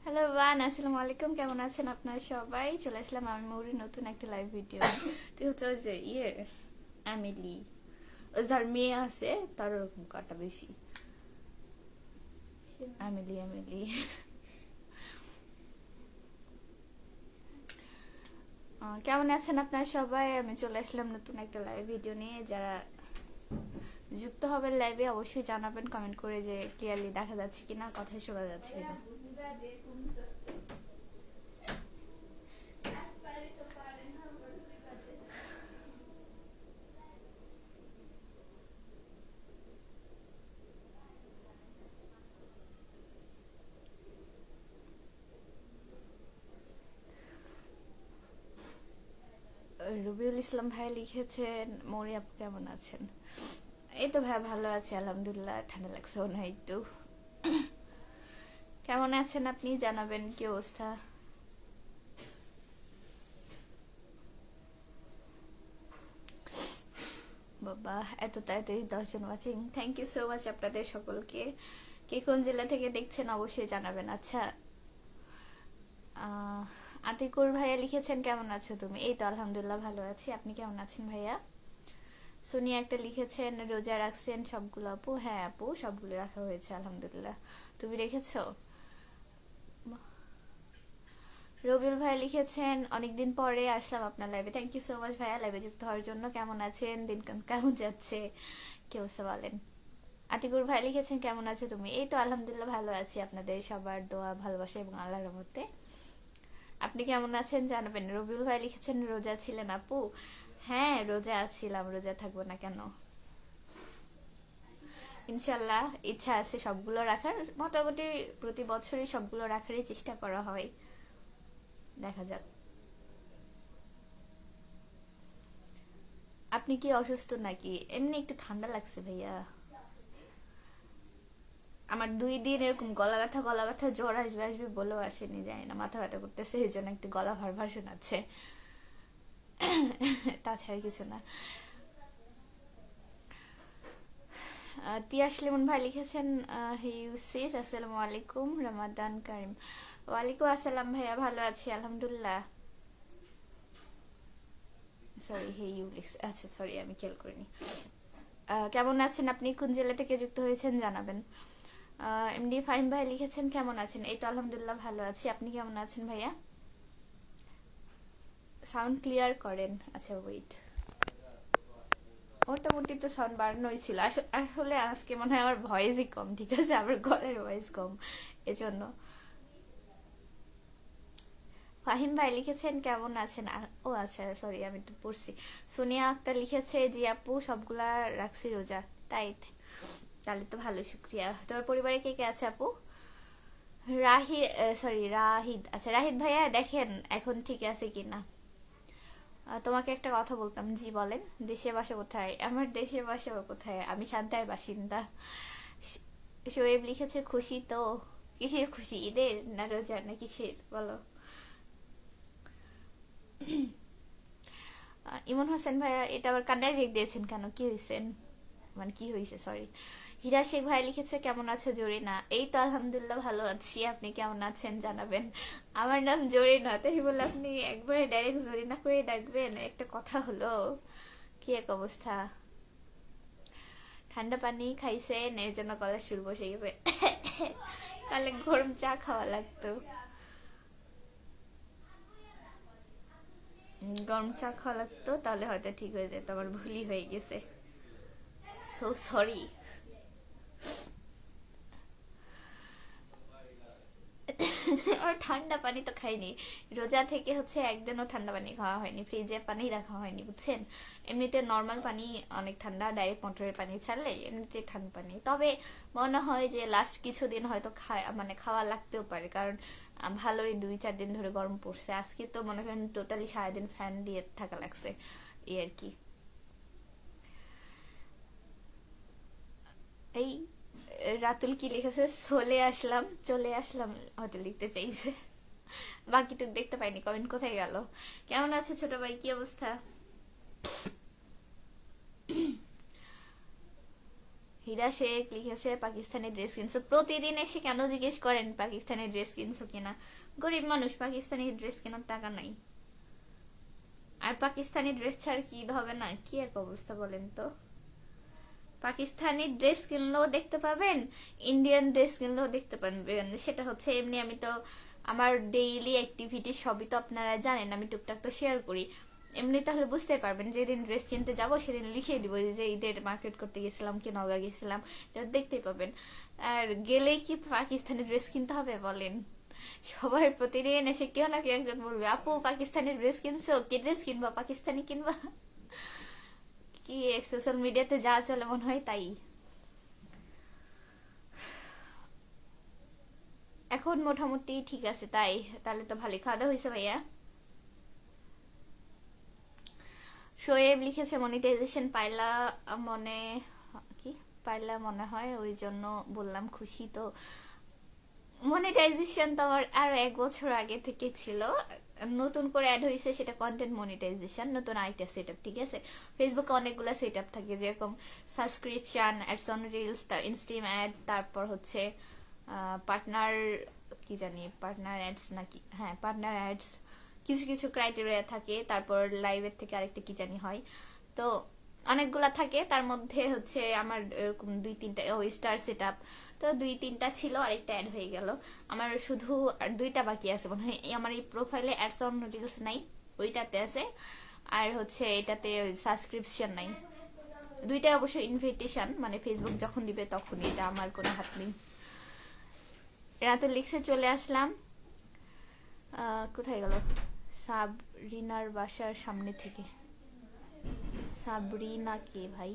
Hello one, আসসালামু আলাইকুম। কেমন আছেন আপনারা সবাই? চলে আসলাম আমি মৌরি নতুন একটা লাইভ ভিডিও। তুই হচ্ছে ওই যে অ্যামিলি, ও যার মেয়ে আছে তার ওরকম কাটা বেশি। অ্যামিলি অ্যামিলি কেমন আছেন আপনারা সবাই? আমি চলে আসলাম নতুন একটা লাইভ ভিডিও নিয়ে। যারা যুক্ত হবেন লাইভে অবশ্যই জানাবেন কমেন্ট করে যে ক্লিয়ারলি দেখা যাচ্ছে কিনা, কথাই শোনা যাচ্ছে কিনা। রবিউল ইসলাম ভাই লিখেছেন, মৌরি আপু কেমন আছেন? এই তো ভাই ভালো আছি আলহামদুলিল্লাহ। ঠান্ডা লাগছেও না একটু। কেমন আছেন আপনি? জানাবেন কি অবস্থা। বাবা, এত তাড়াতাড়ি 10 জন watching! Thank you so much আপনাদের সকলকে। কে কোন জেলা থেকে দেখছেন অবশ্যই জানাবেন। আচ্ছা, আতিকুর ভাইয়া লিখেছেন কেমন আছো তুমি? এই তো আলহামদুলিল্লাহ ভালো আছি। আপনি কেমন আছেন ভাইয়া? সোনিয়া একটা লিখেছেন রোজা রাখছেন সবগুলো আপু? হ্যাঁ আপু, সবগুলো রাখা হয়েছে আলহামদুলিল্লাহ। তুমি রেখেছো? রবিউল ভাই লিখেছেন অনেকদিন পরে আসলাম আপনার লাইভে। থ্যাংক ইউ সো মাচ ভাইয়া লাইভে যুক্ত হওয়ার জন্য। কেমন আছেন? দিন কেমন যাচ্ছে? কি অবস্থা বলেন। আতিকুর ভাই লিখেছেন কেমন আছো তুমি? এই তো আলহামদুলিল্লাহ ভালো আছি, আপনাদের সবার দোয়া ভালোবাসা এবং আল্লাহর রহমতে। আপনি কেমন আছেন জানাবেন। রবিউল ভাই লিখেছেন রোজা ছিলেন আপু? হ্যাঁ রোজা ছিলাম, রোজা থাকবো না কেন। ইনশাল্লাহ ইচ্ছা আছে সবগুলো রাখার। মোটামুটি প্রতি বছরই সবগুলো রাখারই চেষ্টা করা হয়, দেখা যাক। আপনি কি অসুস্থ নাকি? এমনি একটু ঠান্ডা লাগছে ভাইয়া। আমার 2 দিন এরকম গলা ব্যথা জ্বর আসবে আসবে বলেও আসেনি, জানি না, মাথা ব্যথা করতেছে এই জন্য একটু গলা ভার ভার শোনাচ্ছে। তাছাড়া কিছু না। তিয়াস লিমন ভাই লিখেছেন হিউসিস, আসসালামু আলাইকুম, রমাদান কারিম। ওয়ালাইকুম আসসালাম ভাইয়া, ভালো আছি আলহামদুলিল্লাহ। সরি হে ইউ লিখছে, আচ্ছা সরি আমি খেয়াল করিনি। কেমন আছেন আপনি? কোন জেলা থেকে যুক্ত হয়েছেন জানাবেন। এমডি ফাইম ভাই লিখেছেন কেমন আছেন? এই তো আলহামদুলিল্লাহ ভালো আছি। আপনি কেমন আছেন ভাইয়া? সাউন্ড ক্লিয়ার করেন। আচ্ছা ওয়েট, মোটামুটি তো সাউন্ড বাড়ানোই ছিল। আসলে আজকে মনে হয় আমার ভয়েসই কম, ঠিক আছে, আমার গলার ভয়েস কম এজন্য। ফাহিম ভাই লিখেছেন কেমন আছেন? ও আচ্ছা সরি আমি তো পড়ছি। সোনিয়া আক্তার লিখেছে জি আপু সবগুলা রাখছি রোজা। তাই? তাহলে তো ভালো, শুক্রিয়া। তোমার পরিবারে কে কে আছে আপু? রাহিদ, সরি রাহিদ, আচ্ছা রাহিদ ভাইয়া দেখেন এখন ঠিক আছে কিনা। তোমাকে একটা কথা বলতাম। জি বলেন। দেশের বাসা কোথায়? আমার দেশের বাসা কোথায়, আমি সান্তার বাসিন্দা। শোয়েব লিখেছে খুশি তো? কিসের খুশি, ঈদের না রোজার না কিসের বলো। ইমন হোসেন ভাইয়া এটা আবার কান্নায় রেখ দিয়েছেন কেন, কি হয়েছেন? মানে কি হয়েছে, সরি। হীরা শেখ ভাই লিখেছে কেমন আছো জরিনা? এই তো আলহামদুলিল্লাহ ভালো আছি। আপনি কেমন আছেন জানাবেন। আমার নাম জরিনা, তাই বলে আপনি একবারে ডাইরেক্ট জরিনা করে ডাকবেন? একটা কথা হলো। কি এক অবস্থা। ঠান্ডা পানি খাইছেন এর জন্য গলার সুর বসে গেছে। তাহলে গরম চা খাওয়া লাগতো। গরম চা খাওয়া লাগতো তাহলে হয়তো ঠিক হয়ে যেত। আমার ভুলই হয়ে গেছে, সো সরি। আর ঠান্ডা পানি তো খাইনি। রোজা থেকে হচ্ছে একদিনও ঠান্ডা পানি খাওয়া হয়নি, ফ্রিজে পানি রাখা হয়নি বুঝছেন। এমনিতে নর্মাল পানি অনেক ঠান্ডা, ডাইরেক্ট মোটরের পানি ছাড়লে এমনিতে ঠান্ডা পানি। তবে মনে হয় যে লাস্ট কিছুদিন হয়তো মানে খাওয়া লাগতেও পারে, কারণ ভালোই 2-4 দিন ধরে গরম পড়ছে। আজকে তো মনে করেন টোটালি সারাদিন ফ্যান দিয়ে থাকা লাগছে, এই আর কি। এই রাতুল কি লিখেছে? চলে আসলাম, চলে আসলাম হয়তো লিখতে চাইছে। বাকিটুক দেখতে পাইনি, কমেন্ট কোথায় গেল। কেমন আছে ছোট ভাই, কি অবস্থা? হীরা শেখ লিখেছে পাকিস্তানি ড্রেস কিনছো, প্রতিদিন এসে কেন জিজ্ঞেস করেন পাকিস্তানি ড্রেস কিনছো কিনা? গরিব মানুষ, পাকিস্তানি ড্রেস কেনার টাকা নাই। আর পাকিস্তানি ড্রেস ছাড়া কি ঈদ হবে না? কি এক অবস্থা বলেন তো। পাকিস্তানি ড্রেস কিনলেও দেখতে পাবেন, ইন্ডিয়ান ড্রেস কিনলেও দেখতে পাবেন। সেটা হচ্ছে এমনি, আমি তো আমার ডেইলি অ্যাক্টিভিটি সবই তো আপনারা জানেন, আমি টুকটাক তো শেয়ার করি। এমনি তাহলে বুঝতে পারবেন, যেদিন ড্রেস কিনতে যাব সেদিন লিখিয়ে দিব যে ঈদের মার্কেট করতে গেছিলাম কি নগা গেছিলাম, এটা দেখতেই পাবেন। আর গেলেই কি পাকিস্তানি ড্রেস কিনতে হবে বলেন? সবাই প্রতিদিন এসে কেউ না কেউ একজন বলবে, আপু পাকিস্তানি ড্রেস কিনছো? কি ড্রেস কিনবা? পাকিস্তানি কিনবা? কি সোশ্যাল মিডিয়াতে যা চলে মনে হয় তাই। এখন মোটামুটি ঠিক আছে তাই? তাহলে তো ভালোই খাওয়া দাওয়া হয়েছে ভাইয়া। শোয়েব লিখেছে মনিটাইজেশন পাইলা মনে, কি পাইলা মনে হয়, ওই জন্য বললাম খুশি তো। মনিটাইজেশন তো আমার আরো 1 বছর আগে থেকে ছিল, নতুন করে অ্যাড হয়েছে সেটা কন্টেন্ট মনিটাইজেশন, নতুন আরেকটা সেট আপ। ঠিক আছে, ফেসবুকে অনেকগুলো সেট আপ থাকে, যেরকম সাবস্ক্রিপশন, অ্যাডস অন রিলস, তার ইনস্ট্রিম অ্যাড, তারপর হচ্ছে পার্টনার, কি জানি পার্টনার অ্যাডস নাকি, হ্যাঁ পার্টনার অ্যাডস, কিছু কিছু ক্রাইটেরিয়া থাকে। তারপর লাইভের থেকে আরেকটা কি জানি হয়। তো অনেকগুলা থাকে, তার মধ্যে হচ্ছে আমার এরকম 2-3টা স্টার সেট আপ। তো 2-3টা ছিল, আরেকটা অ্যাড হয়ে গেল। আমার শুধু আর 2টা বাকি আছে মনে হয়। আমার এই প্রোফাইলে অ্যাডস অন রিলস নাই, ওইটাতে আছে। আর হচ্ছে এটাতে সাবস্ক্রিপশন নাই। 2টা অবশ্য ইনভিটেশন, মানে ফেসবুক যখন দিবে তখনই, এটা আমার কোনো হাত নেই। রাতে লিখছে চলে আসলাম। কোথায় গেল? সাবরিনার বাসার সামনে থেকে। সাবরিনা কে ভাই?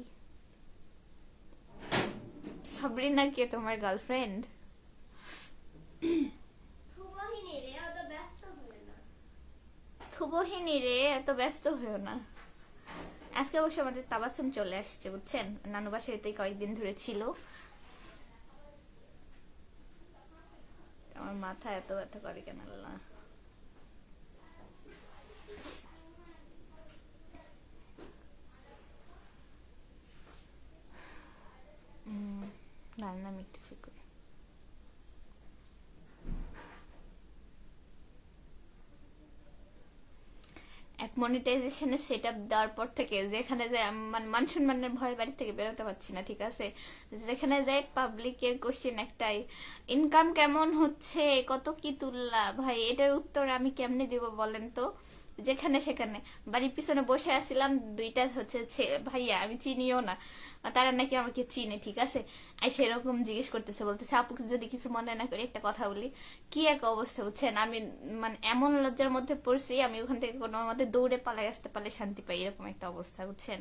সাবরিনা কে, তোমার গার্লফ্রেন্ড? থুবহিনী রে, এত ব্যস্ত হয়েও না। আজকে অবশ্য আমাদের তাবাসুম চলে আসছে বুঝছেন, নানু বাসাতেই কয়েকদিন ধরে ছিল। আমার মাথা এত ব্যথা করে কেন আল্লাহ। রান্না আমি একটু চেক করি। এক মনিটাইজেশনের সেট আপ দেওয়ার পর থেকে যেখানে যে মানে মান সম্মানের ভয় বাড়ি থেকে বেরোতে পারছি না। ঠিক আছে, যেখানে যাই পাবলিকের কোশ্চেন একটাই, ইনকাম কেমন হচ্ছে, কত কি তুললা ভাই, এটার উত্তর আমি কেমনে দিব বলেন তো? যেখানে সেখানে বাড়ির পিছনে বসে আছিলাম, 2টা হচ্ছে ভাইয়া আমি চিনিও না, তারা নাকি আমাকে চিনে। ঠিক আছে, আর সেরকম জিজ্ঞেস করতেছে, বলতেছে আপু যদি কিছু মনে না করি একটা কথা বলি। কি এক অবস্থা বুঝছেন, আমি মানে এমন লজ্জার মধ্যে পড়ছি, আমি ওখান থেকে কোনো মতে দৌড়ে পালাই আসতে পারলে শান্তি পাই, এরকম একটা অবস্থা বুঝছেন।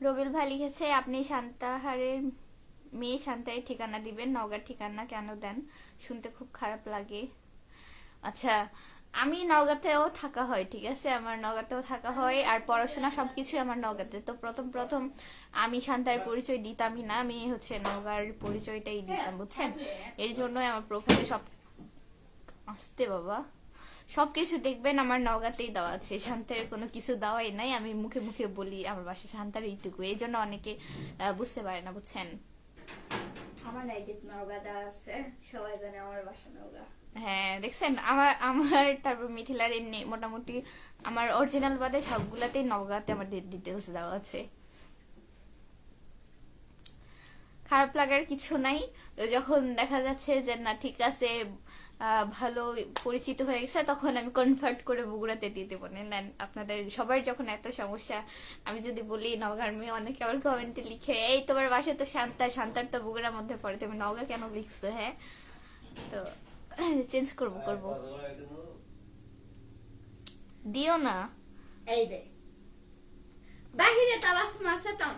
রবিল ভাই লিখেছে আপনি শান্তাহারের মেয়ে, শান্তারের ঠিকানা দিবেন, নওগাঁর ঠিকানা কেন দেন? শুনতে খুব খারাপ লাগে। আচ্ছা, আমি নওগাঁতেও থাকা হয়। ঠিক আছে, আমার নওগাঁতেও থাকা হয়, আর পড়াশোনা সবকিছু আমার নওগাঁতে। তো প্রথম প্রথম আমি শান্তার পরিচয় দিতামই না, আমি হচ্ছে নওগাঁর পরিচয়টাই দিতাম বুঝছেন। এর জন্যই আমার প্রোফাইলে সব, আসতে বাবা, সবকিছু দেখবেন আমার নওগাঁতেই দেওয়া আছে, শান্তার কোনো কিছু দেওয়াই নাই। আমি মুখে মুখে বলি আমার বাসা শান্তার এইটুকু, এই জন্য অনেকে বুঝতে পারে না বুঝছেন। আমার আইডিত নওগাঁ দেওয়া আছে, সবাই জানে আমার বাসা নওগাঁ। হ্যাঁ দেখছেন, আমার আমার তারপর মিথিলার এমনি মোটামুটি আমার অরিজিনাল বাদে সবগুলাতেই নওগাঁতে আমার ডিটেলস দেওয়া আছে। খারাপ লাগার কিছু নাই। তো যখন দেখা যাচ্ছে যে না ঠিক আছে, ভালো পরিচিত হয়ে গেছে, তখন আমি কনভার্ট করে বগুড়াতে দিয়ে দেবো। নেন আপনাদের সবার যখন এত সমস্যা, আমি যদি বলি নওগাঁর মেয়ে, অনেকে আবার কমেন্টে লিখে এই তোমার বাসা তো শান্তা, শান্তার তো বগুড়ার মধ্যে পড়ে, তুমি নওগাঁ কেন লিখছো? হ্যাঁ, তো চেঞ্জ করব করব, দিও না। এই দে বাহিরে তাবাসুম আছে তো।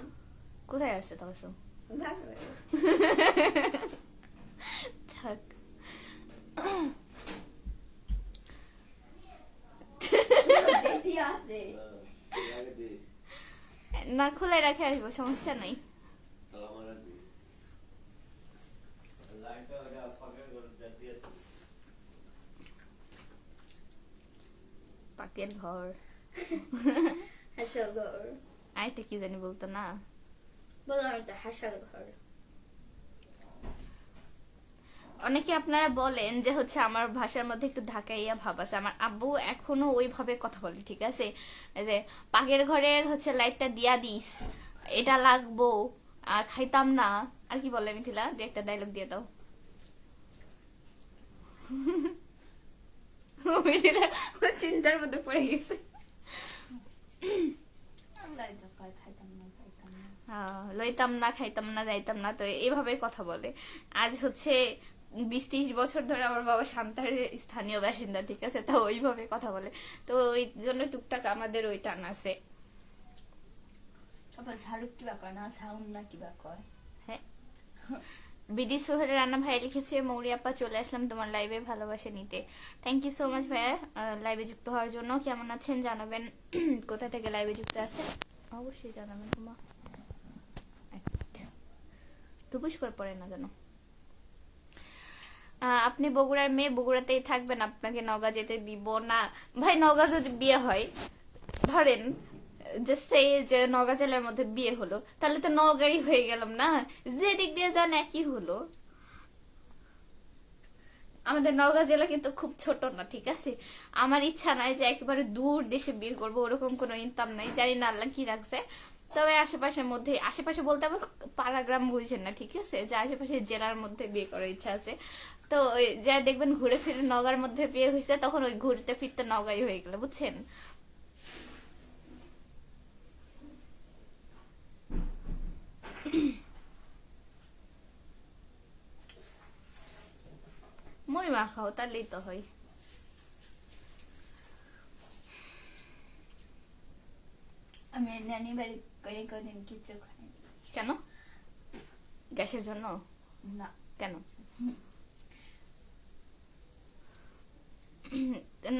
কোথায় আছে তাবাসুম? থাক। বেটি আছে না খুলে রেখে আসবো, সমস্যা নাই। পাকের ঘর হাসার ঘর। আরেকটা কি জানি বলতো না। বললাম এটা হাসার ঘর। অনেকে আপনারা বলেন যে হচ্ছে আমার ভাষার মধ্যে একটু ঢাকাইয়া ভাব আছে। আমার আব্বু এখনো ওইভাবে কথা বলে, ঠিক আছে? এই যে পাকের ঘরের হচ্ছে লাইটটা দিয়া দিস, এটা লাগবো, আর খাইতাম না, আর কি বলে মিথিলা, দু একটা ডায়লগ দিয়ে দাও। মিথিলা চিন্তার মধ্যে পড়ে গেছে। লইতাম না, খাইতাম না, যাইতাম না, তো এইভাবে কথা বলে। আজ হচ্ছে 20-30 বছর ধরে আমার বাবা সান্তাহারের স্থানীয় বাসিন্দা, ঠিক আছে? তো ওইভাবে কথা বলে, তো ওই জন্য টুকটাক আমাদের ওই টান আছে। আবার ঝাড়ুক কিবা কয় না, সাউন্ড না কিবা কয়। হ্যাঁ, বিডি সোহেল রান্না ভাই লিখেছে, মৌরি আপা চলে আসলাম তোমার লাইভে ভালোবাসা নিতে। থ্যাংক ইউ সো মাচ ভাইয়া লাইভে যুক্ত হওয়ার জন্য। কেমন আছেন জানাবেন, কোথা থেকে লাইভে যুক্ত আছেন অবশ্যই জানাবেন। তোমা দুপুস করে পড়ে না যেন। আপনি বগুড়ার মেয়ে, বগুড়াতেই থাকবেন, আপনাকে নওগাঁ যেতে দিব না। ভাই নওগাঁ যদি বিয়ে হয়, ধরেন যে নওগাঁ জেলার মধ্যে বিয়ে হলো, তাহলে তো নওগাঁই হয়ে গেলাম না, যে দিক দিয়ে যান একই হলো। আমাদের নওগাঁ জেলা কিন্তু খুব ছোট না, ঠিক আছে? আমার ইচ্ছা নাই যে একেবারে দূর দেশে বিয়ে করবো, ওরকম কোনো ইনকাম নাই, জানি না আল্লাহ কি রাখছে। তবে আশেপাশের মধ্যে, আশেপাশে বলতে আবার পাড়া গ্রাম বুঝছেন না, ঠিক আছে? যে আশেপাশে জেলার মধ্যে বিয়ে করার ইচ্ছা আছে। তো ওই যা দেখবেন ঘুরে ফিরে নওগাঁর মধ্যে বিয়ে হয়েছে, তখন ওই ঘুরতে ফিরতে নওগাঁই হয়ে গেল, বুঝছেন? মুড়ি মাখাও, তাহলেই তো হয়। আমি নানি বাড়ি কয়েকদিন কিছু খাই কেন? গ্যাসের জন্য? না। কেন?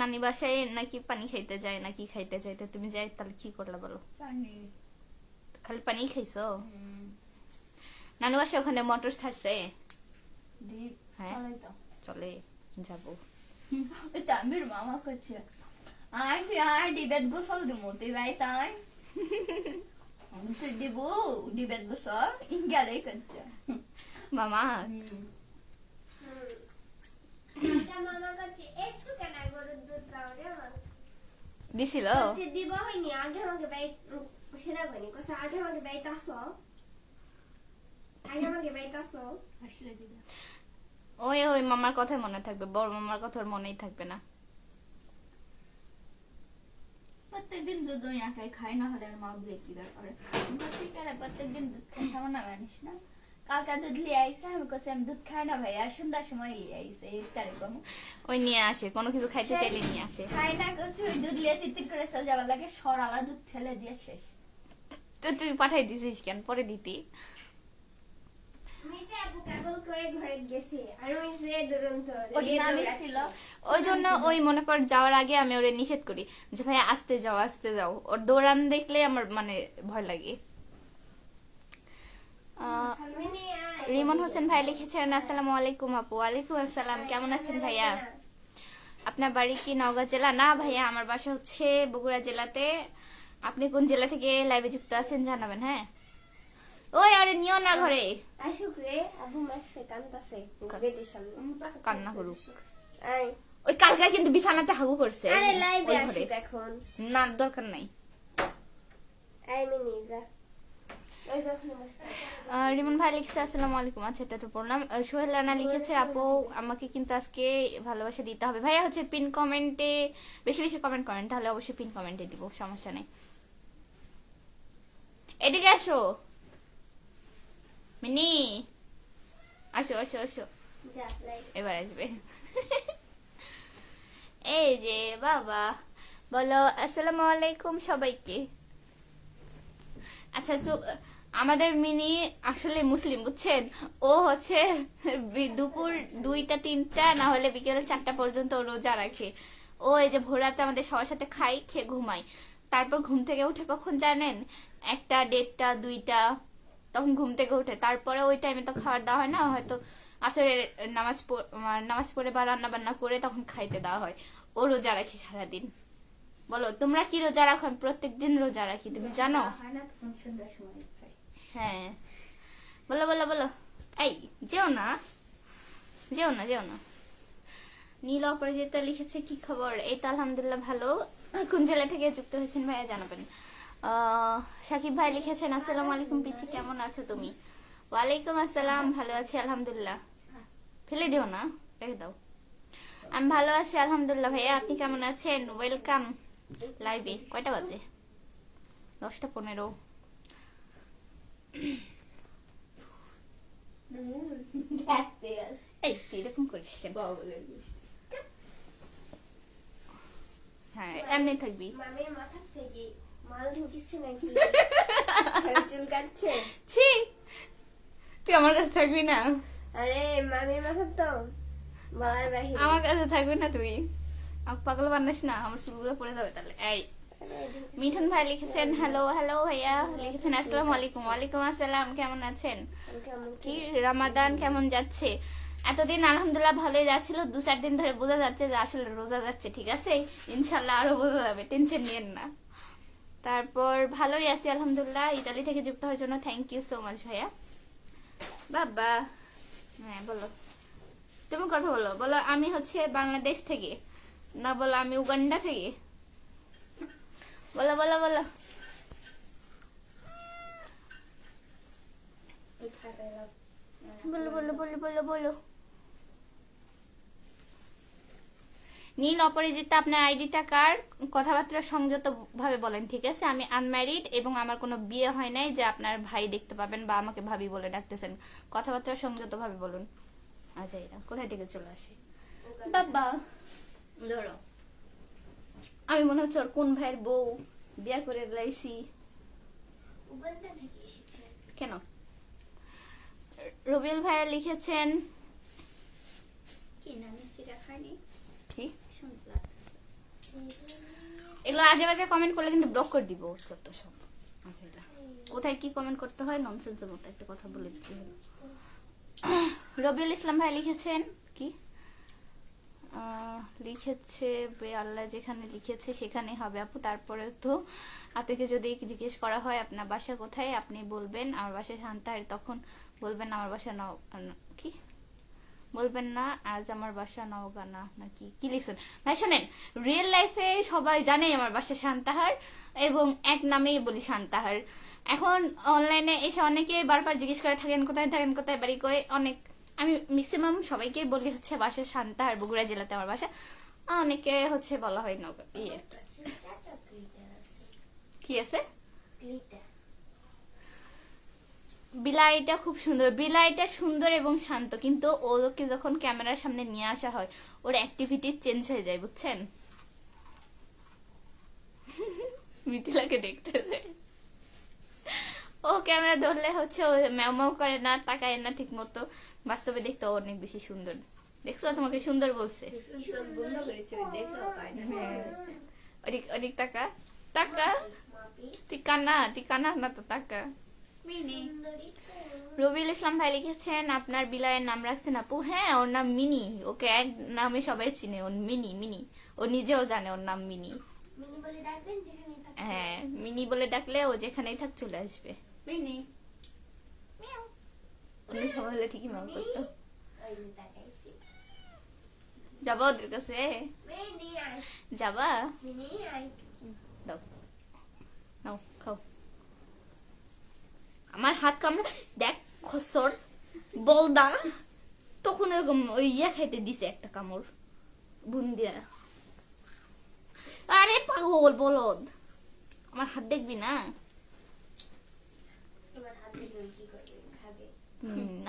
নানি বাসায় নাকি পানি খাইতে যায়, নাকি খাইতে যাইতে তুমি যাই, তাহলে কি করলা বলো? পানি। খালি পানি খাইছো? নানু বাসায় ওখানে মোটর ছাড়ছে? হ্যাঁ চলে, যাবো। এটা আমার মামা করছে, আই তুই আই ডিবেট গোসল দিমু, তুই ভাই তাই তুই দিব ডিবেট গোসল ইঙ্গারে করছে মামা মামা কাছে একটু কেন গরুর দুধ রাওরে দিছিল? হচ্ছে দিব হয়নি, আগে আমাকে বাই সেটা কইনি, কইছে আগে আমাকে বাইতাছো, আগে আমাকে বাইতাছো। আসলে দিবে ওই ওই মামার কথা মনে থাকবে, বড় মামার কথা ওর মনেই থাকবে না। প্রত্যেকদিন দুধ ওই একাই খাই, না হলে আর মা দিয়ে কি ব্যাপারে প্রত্যেকদিন দুধ খাই, সামান্য মানিস না। কালকা দুধ লিয়ে আইসে, আমি কাছে আমি দুধ খাই না ভাই, আর সন্ধ্যার সময় লিয়ে আইসে ইফতারে কোনো ওই নিয়ে আসে, কোনো কিছু খাইতে চাইলে নিয়ে আসে। খাই না করছি, ওই দুধ লিয়ে তিতির করে চলে যাবার লাগে, সরালা দুধ ফেলে দিয়ে শেষ। তো তুই পাঠাই দিছিস কেন? পরে দিতি। মিতে আপু কেবল কয়ে ঘরে গেছে, আর ওই যে দুরন্ত ওর নামই ছিল ওই জন্য ওই মনে কর যাওয়ার আগে আমি ওরে নিষেধ করি যে ভাই আস্তে যাও, আস্তে যাও। ওর দৌড়ান দেখলে আমার মানে ভয় লাগে। রিমন হোসেন ভাই লিখেছেন, আসসালামু আলাইকুম আপু। ওয়ালাইকুম আসসালাম, কেমন আছেন ভাইয়া? আপনার বাড়ি কি নওগাঁ জেলা? না ভাইয়া, আমার বাসা হচ্ছে বগুড়া জেলাতে। আপনি কোন জেলা থেকে লাইভে যুক্ত আছেন জানাবেন। হ্যাঁ, ওই আরে নিও না ঘরে, আসুক রে, আবু মাসে কান্দাছে গেটের সামনে, কান্না করুক। আই ওই কালকে কিন্তু বিছানাতে হাগু করছে। আরে লাইভে ওই ঘরে। আসুক এখন, না দরকার নাই। আই মিনি যা ওই যখন বসে রিমন ভাই লিখছে, আসসালামু আলাইকুম। আচ্ছা, এটা তো পড়লাম। সোহেল রানা লিখেছে, আপু আমাকে কিন্তু আজকে ভালোবাসা দিতে হবে। ভাইয়া হচ্ছে পিন কমেন্টে বেশি বেশি কমেন্ট করেন, তাহলে অবশ্যই পিন কমেন্টে দিব, সমস্যা নেই। এদিকে আসো মিনি, আসো আসো আসো, যা লাইভ এবার আসবে। এই যে বাবা, বলো আসসালামু আলাইকুম সবাইকে। আচ্ছা, আমাদের মিনি আসলে মুসলিম, বুঝছেন? ও হচ্ছে দুপুর 2টা 3টা না হলে বিকেল 4টা পর্যন্ত ও রোজা রাখে। ও এই যে ভোর রাতে আমাদের সবার সাথে খাই, খেয়ে ঘুমাই, তারপর ঘুম থেকে উঠে কখন জানেন? 1টা 1:30 2টা, তখন ঘুম থেকে উঠে। তারপরে ওই টাইমে তো খাবার দেওয়া হয় না, হয়তো আসরের নামাজ পড়ে বা রান্না বান্না করে তখন খাইতে দেওয়া হয়। ও রোজা রাখি সারাদিন। বলো তোমরা কি রোজা রাখো? আমি প্রত্যেকদিন রোজা রাখি, তুমি জানো? হয় না তখন সন্ধ্যার সময় খাই। হ্যাঁ, বলো বলো বলো। এই যেও না, যেও না, যেও না। নীল অপরাজিতা লিখেছে কি খবর? এই তো আলহামদুলিল্লাহ ভালো। কোন জেলা থেকে যুক্ত হয়েছেন ভাইয়া জানাবেন। সাকিব ভাই লিখেছেন আসসালামু আলাইকুম পিচি, কেমন আছো তুমি? ওয়ালাইকুম আসসালাম, ভালো আছি আলহামদুলিল্লাহ। ফেলে দিও না, রেখে দাও। আমি ভালো আছি আলহামদুলিল্লাহ ভাইয়া, আপনি কেমন আছেন? ওয়েলকাম লাইভে। কয়টা বাজে? 10:15। দেখতে আছে এই তুই এরকম করিস কেন? বগলের গোষ্ঠী। হ্যাঁ এমনি থাকবি। মামির মাথা থেকে মাল ঢুকিচ্ছে নাকি? চুল কাটছে? ছি, তুই আমার কাছে থাকবি না? আরে মামির মাথা তো বলার বাহিরে। আমার কাছে থাকবি না তুই? আমাকে পাগল বানাস না, আমার চুলগুলো পড়ে যাবে তাহলে। এই মিঠুন ভাই লিখেছেন হ্যালো হ্যালো ভাইয়া, লিখেছেন আসসালামু আলাইকুম। ওয়ালাইকুম আসসালাম, কেমন আছেন? কি রামাদান কেমন যাচ্ছে? এতদিন আলহামদুলিল্লাহ ভালোই যাচ্ছিল, 2-4 দিন ধরে বোঝা যাচ্ছে যে আসলে রোজা যাচ্ছে, ঠিক আছে? ইনশাল্লাহ আরো বোঝা যাবে, টেনশন নিয়েন না। তারপর ভালোই আছি আলহামদুলিল্লাহ। ইতালি থেকে যুক্ত হওয়ার জন্য থ্যাংক ইউ সো মাচ ভাইয়া। বাবা হ্যাঁ বলো, তুমি কথা বলো। বলো আমি হচ্ছে বাংলাদেশ থেকে, না বলো আমি উগান্ডা থেকে। বলো বলো বলো। বলো বলো বলো বলো বলো। নীল অপরাজিতা আপনার আইডিটা কার? কথাবার্তা সংযত ভাবে বলেন, ঠিক আছে? আমি আনম্যারিড এবং আমার কোনো বিয়ে হয় নাই যে আপনার ভাই দেখতে পাবেন বা আমাকে ভাবি বলে ডাকতেছেন। কথাবার্তা সংযত ভাবে বলুন। আচ্ছা এটা কোথায় থেকে চলে আসে বাবা? ধরো আমি মনে হচ্ছে ওর কোন ভাইয়ের বউ বিয়া করে লাইছি। উগান্ডা থেকে এসেছে। কেন? রবিউল ভাইয়া লিখেছেন কি নামে সেটা খাইনি কি শুনলাম। এগুলো আজে বাজে কমেন্ট করলে কিন্তু ব্লক করে দিব যত সব। আচ্ছা এটা কোথায় কি কমেন্ট করতে হয় ননসেন্সের মতো একটা কথা বলে দিতে হলো। রবিউল ইসলাম ভাই লিখেছেন কি লিখেছে আল্লাহ যেখানে লিখেছে সেখানে হবে আপু। তারপরে তো আপনাকে যদি জিজ্ঞেস করা হয় আপনার বাসা কোথায়, আপনি বলবেন আমার বাসা শান্তাহার, তখন বলবেন আমার বাসা কি বলবেন না আজ আমার বাসা নওগাঁ নাকি কি লিখছেন ভাই? শোনেন, রিয়েল লাইফে সবাই জানে আমার বাসা শান্তাহার এবং এক নামেই বলি শান্তাহার। এখন অনলাইনে এসে অনেকে বারবার জিজ্ঞেস করে থাকেন কোথায় বাড়ি কই। অনেক আমি ম্যাক্সিমাম সবাইকে বলি হচ্ছে বাসা শান্তাহার, বগুড়া জেলাতে আমার বাসা। অনেকে হচ্ছে বলা হয় নওগাঁ। কি আছে? বিলাইটা খুব সুন্দর, বিলাইটা সুন্দর এবং শান্ত, কিন্তু ওকে যখন ক্যামেরার সামনে নিয়ে আসা হয় ওর অ্যাক্টিভিটি চেঞ্জ হয়ে যায়, বুঝছেন? মিথিলাকে দেখতেছে, ও ক্যামেরা ধরলে হচ্ছে ও ম্যাও ম্যাও করে না, তাকায় না ঠিক মতো। বাস্তবে দেখতে ও অনেক বেশি সুন্দর। দেখছো তোমাকে সুন্দর বলছে। বন্ধ করেছে দেখো পায় না। অনেক অনেক টাকা টাকা ঠিকানা না তো টাকা। মিনি রবিউল ইসলাম ভাই লিখেছেন আপনার বিলায়ের নাম রাখছেন আপু? হ্যাঁ ওর নাম মিনি, ওকে এক নামে সবাই চিনে, ওর মিনি মিনি। ও নিজেও জানে ওর নাম মিনি। মিনি বলে ডাকবেন যেখানে থাকবে। হ্যাঁ মিনি বলে ডাকলে ও যেখানেই থাক চলে আসবে। মিনি অন্য সময় হলে ঠিকই মাও করতো। ওই যে তাকাইছি। যাবা ওদের কাছে? মিনি আই, যাবা? Mini I. দাও নাও খাও। আমার হাত কামড়া দেখ খসর বলদা, তখন এরকম ওই খাইতে দিছে একটা কামড় বুন্দিয়া। আরে পাগল বলদ, আমার হাত দেখবি না? তোমার হাত দেখে কি করবে? খাবে।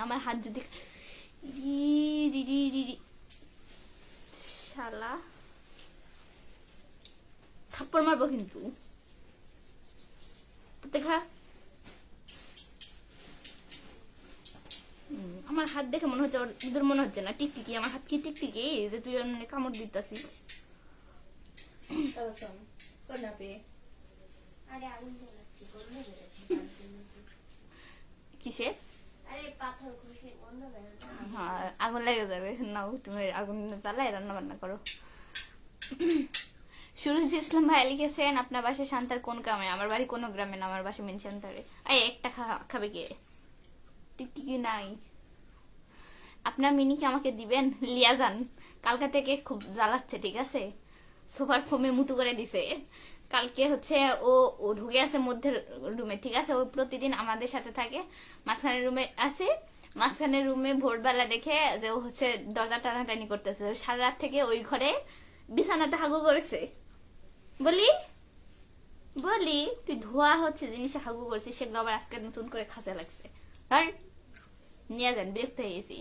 আমার হাত যদি শালা থাপ্পড় মারবো কিন্তু। দেখা আমার হাত দেখে মনে হচ্ছে ওদের মনে হচ্ছে না টিকটিকি। আমার হাত কি টিকটিকি যে তুই অন্য কামড় দিতাছিস? আরে আগুন জ্বালাচ্ছি, গন্ধ বেরোচ্ছে। কিসে? আরে পাথর ঘষে গন্ধ বেরোচ্ছে। হ্যাঁ আগুন লেগে যাবে। নাও তুমি আগুন জ্বালায় রান্না বান্না করো। সুরজ ইসলাম ভাই লিখেছেন আপনার বাসা শান্তার কোন গ্রামে? আমার বাড়ি কোনো গ্রামে না, আমার বাসা মেন শান্তারে। এই একটা খাবে কে? টিকটিকি নাই। আপনার মিনিকে আমাকে দিবেন? লিয়া যান, কালকা থেকে খুব জ্বালাচ্ছে, ঠিক আছে? সোফার ফোমে মুতু করে দিছে। কালকে হচ্ছে ও ও ঢুকে আছে মধ্যে রুমে, ঠিক আছে? ও প্রতিদিন আমাদের সাথে থাকে, মাঝখানের রুমে আছে। মাঝখানের রুমে ভোরবেলা দেখে যে ও হচ্ছে দরজা টানাটানি করতেছে, সারা রাত থেকে ওই ঘরে বিছানাতে হাগু করেছে। বলি বলি তুই ধোয়া হচ্ছে জিনিসে হাগু করছিস, সেগুলো আবার আজকে নতুন করে খাঁচা লাগছে। ধর নিয়ে যান, বিরক্ত হয়ে গেছি।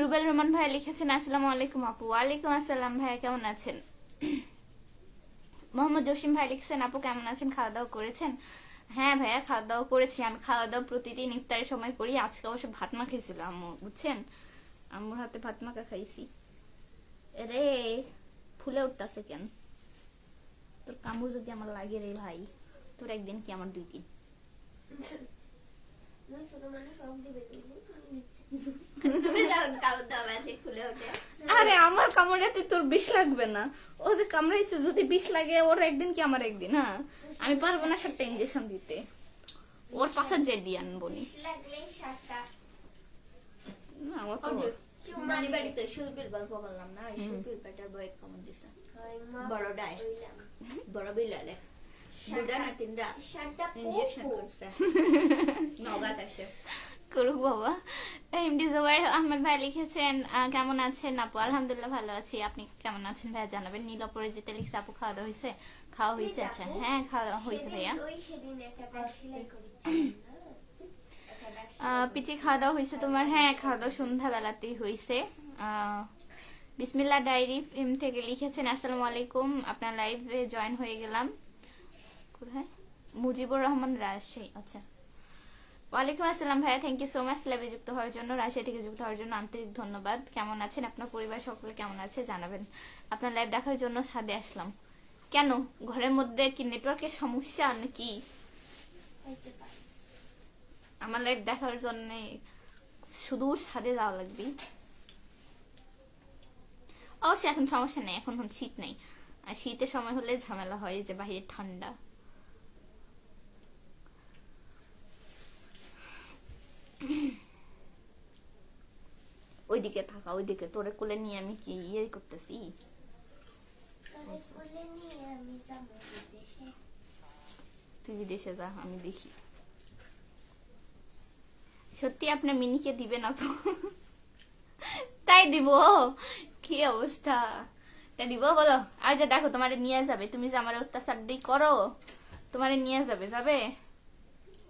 রুবেল রহমান ভাই লিখেছেন আসসালামু আলাইকুম আপু। ওয়ালাইকুম আসসালাম ভাইয়া, কেমন আছেন? মোহাম্মদ জসিম ভাই লিখছেন আপু কেমন আছেন, খাওয়া দাওয়া করেছেন? হ্যাঁ ভাইয়া, খাওয়া দাওয়া করেছি। আমি খাওয়া দাওয়া প্রতিদিন ইফতারের সময় করি। আজকে অবশ্য ভাত মা খেয়েছিল আম্মু, বুঝছেন? আম্মুর হাতে ভাত মাখা খাইছি। রে ফুলে উঠতেছে কেন? তোর কামড় যদি আমার লাগে রে ভাই, তোর একদিন কি আমার 2 দিন। ছোট মানুষ সব দিবে, তুমি যাও কাউ দাও আছে খুলে ওঠে। আরে আমার কামড়াতে তোর বিষ লাগবে না, ও যে কামড়াইছে যদি বিষ লাগে ওর একদিন কি আমার একদিন। হ্যাঁ আমি পারবো না 7টা ইঞ্জেকশন দিতে, ওর পাশে যে দিয়ে আনবো নি। লাগলে 7টা। না ও তো নানি বাড়িতে শিল্পীর গল্প করলাম না, ওই শিল্পীর পেটের বই কেমন দিছে? বড়টায় বড় বিলালে 2টা না 3টা 7টা ইনজেকশন করছে। নগাত আসে করুক বাবা। এমডি জোবাইর আহমেদ ভাই লিখেছেন কেমন আছেন আপু? আলহামদুলিল্লাহ ভালো আছি, আপনি কেমন আছেন ভাইয়া জানাবেন। নীল অপরাজিতা লিখছে আপু খাওয়া দাওয়া হয়েছে? খাওয়া হয়েছে। আচ্ছা হ্যাঁ খাওয়া দাওয়া হয়েছে ভাইয়া। ওই সেদিন একটা ব্যাগ সেলাই করেছিলাম না, পিচি খাওয়া দাওয়া হয়েছে তোমার? হ্যাঁ খাওয়া দাওয়া সন্ধ্যাবেলাতেই হয়েছে। বিসমিল্লাহ ডায়েরি থেকে লিখেছেন আসসালামু আলাইকুম, আপনার লাইভে জয়েন হয়ে গেলাম। কোথায়? মুজিবুর রহমান রাজশাহী। আচ্ছা ওয়ালাইকুম আসসালাম ভাইয়া, থ্যাংক ইউ সো মাচ লাইভে যুক্ত হওয়ার জন্য, রাজশাহী থেকে যুক্ত হওয়ার জন্য আন্তরিক ধন্যবাদ। কেমন আছেন? আপনার পরিবার সকলে কেমন আছে জানাবেন। আপনার লাইভ দেখার জন্য ছাদে আসলাম। কেন ঘরের মধ্যে কি নেটওয়ার্কের সমস্যা নাকি? হইতে পারে। আমার লাইভ দেখার জন্য সুদূর ছাদে যাওয়া লাগবে। অবশ্যই এখন সমস্যা নেই, এখন শীত নেই। আর শীতের সময় হলে ঝামেলা হয় যে বাইরে ঠান্ডা। ওইদিকে থাকা, ওইদিকে তোরে কোলে নিয়ে আমি কি ইয়ে করতেছি? তাহলে কোলে নিয়ে আমি যাবো বিদেশে। তুই বিদেশে যা, আমি দেখি। সত্যি আপনার মিনিকে দিবেন আপু? তাই দিব? কি অবস্থা, তাই দিব বলো? আর যে দেখো তোমারে নিয়ে যাবে, তুমি যে আমার অত্যাচার করো, তোমারে নিয়ে যাবে। যাবে?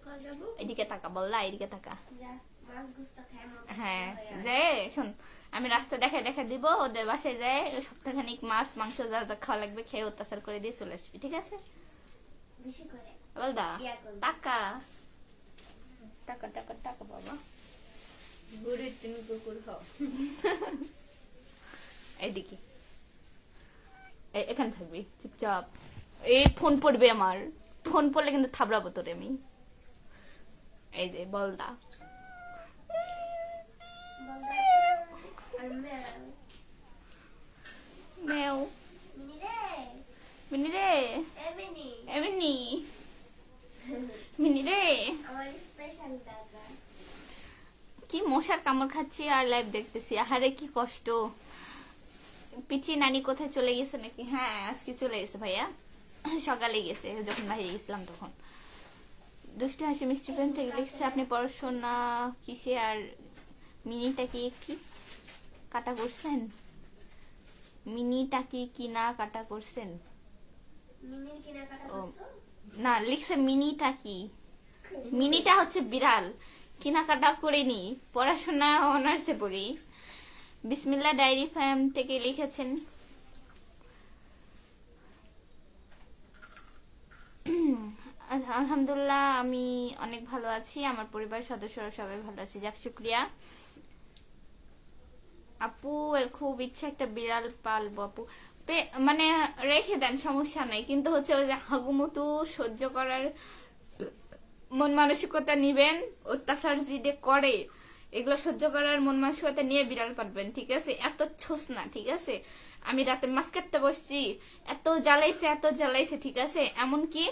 কই যাবো? এদিকে তাকা বললা, এদিকে তাকা। যা মাছ গুস্তা খায় মা। হ্যাঁ যে শোন, আমি রাস্তা দেখা দেখা দিব, ওদের বাসায় যায় সপ্তাহখানিক মাছ মাংস যা যা খাওয়া লাগবে খেয়ে অত্যাচার করে দিয়ে চলে আসবি, ঠিক আছে? বেশি করে বলদা ইয়া করবি। টাকা টাকা টাকা টাকা বাবা। বুড়ি তুমি কুকুর হও। এইদিকে এখানে থাকবি চুপচাপ। এই ফোন পড়বে আমার, ফোন পড়লে কিন্তু থাবড়াবো তোরে আমি। এই যে বলদা বলদা আর ম্যাও। মেও মিনি রে, মিনি রে, এমনি এমনি মিনি রে। আমার স্পেশাল দাদা। কি মশার কামড় খাচ্ছি আর লাইভ দেখতেছি, আহারে কি কষ্ট। পিচি নানি কোথায় চলে গেছে নাকি? হ্যাঁ আজকে চলে গেছে ভাইয়া, সকালে গেছে, যখন বাইরে গেছিলাম তখন। দুষ্টু হাসি মিষ্টি প্রেম থেকে লিখছে আপনি পড়াশোনা কিসে আর মিনিটা কি কি কাটা করছেন? মিনিটা কি না কাটা করছেন? মিনির কেনাকাটা ও করছো? না, লিখছে মিনিটা কি। মিনিটা হচ্ছে বিড়াল, কেনাকাটা করিনি, পড়াশোনা অনার্সে পড়ি। বিসমিল্লাহ ডায়েরি ফার্ম থেকে লিখেছেন আলহামদুলিল্লাহ আমি অনেক ভালো আছি, আমার পরিবার সদস্যরা সবাই ভালো আছে। যাক শুক্রিয়া আপু, খুব ইচ্ছা একটা বিড়াল পালবো আপু। মানে রেখে দেন, সমস্যা নাই, কিন্তু হচ্ছে ওই যে হাগুমুতু সহ্য করার মন মানসিকতা নিবেন, অত্যাচার যে করে এগুলো সহ্য করার মন মানসিকতা নিয়ে বিড়াল পালবেন, ঠিক আছে? এত ছোস না, ঠিক আছে? আমি রাতে মাছ কাটতে বসছি, এত জ্বালাইছে ঠিক আছে, এমনকি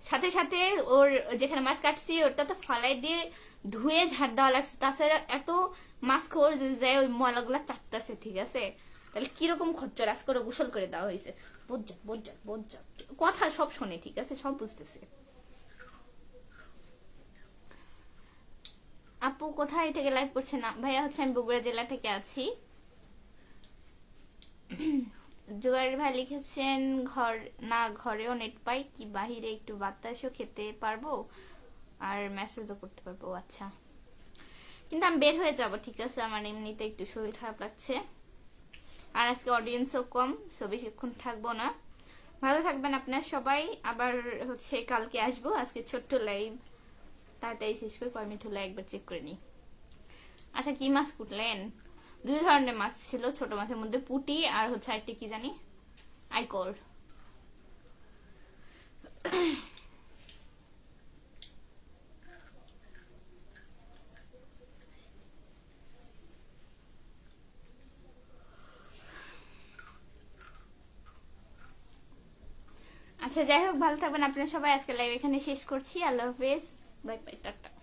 সাথে সাথে ওর যেখানে মাছ কাটছি ওটা তো ফালাই দিয়ে ধুয়ে ঝাড় দেওয়া লাগছে, তাছাড়া এত মাছ খোর যে যায় ওই ময়লাগুলা চাটতেছে ঠিক আছে। তাহলে কিরকম খচ্চর, আজ করে গোসল করে দেওয়া হয়েছে। বোঝা কথা সব শোনে ঠিক আছে, সব বুঝতেছে। আপু কোথায় থেকে লাইভ করছে না? ভাইয়া হচ্ছে আমি বগুড়া জেলা থেকে আছি। জুয়ার ভাই লিখেছেন ঘরেও নেট পাই কি বাহিরে একটু বাতাসও খেতে পারবো আর মেসেজও করতে পারবো। আচ্ছা, কিন্তু আমি বের হয়ে যাব ঠিক আছে, আমার এমনিতে একটু শরীর খারাপ লাগছে, আর আজকে অডিয়েন্সও কম, সো বেশিক্ষণ থাকবো না। ভালো থাকবেন আপনার সবাই, আবার হচ্ছে কালকে আসবো। আজকে ছোট্ট লাইভ তাড়াতাড়ি শেষ করে কয় মিনিট হলো একবার চেক করে নিই। আচ্ছা, কি মাছ কুটলেন? 2 ধরনের মাছ ছিল, ছোট মাছের মধ্যে পুঁটি আর হচ্ছে আরেকটি কি জানি আইকর। আচ্ছা যাই হোক, ভালো থাকবেন আপনারা সবাই, আজকে লাইভ এখানে শেষ করছি। আল্লাহ হাফেজ, বাই বাই, টাটা।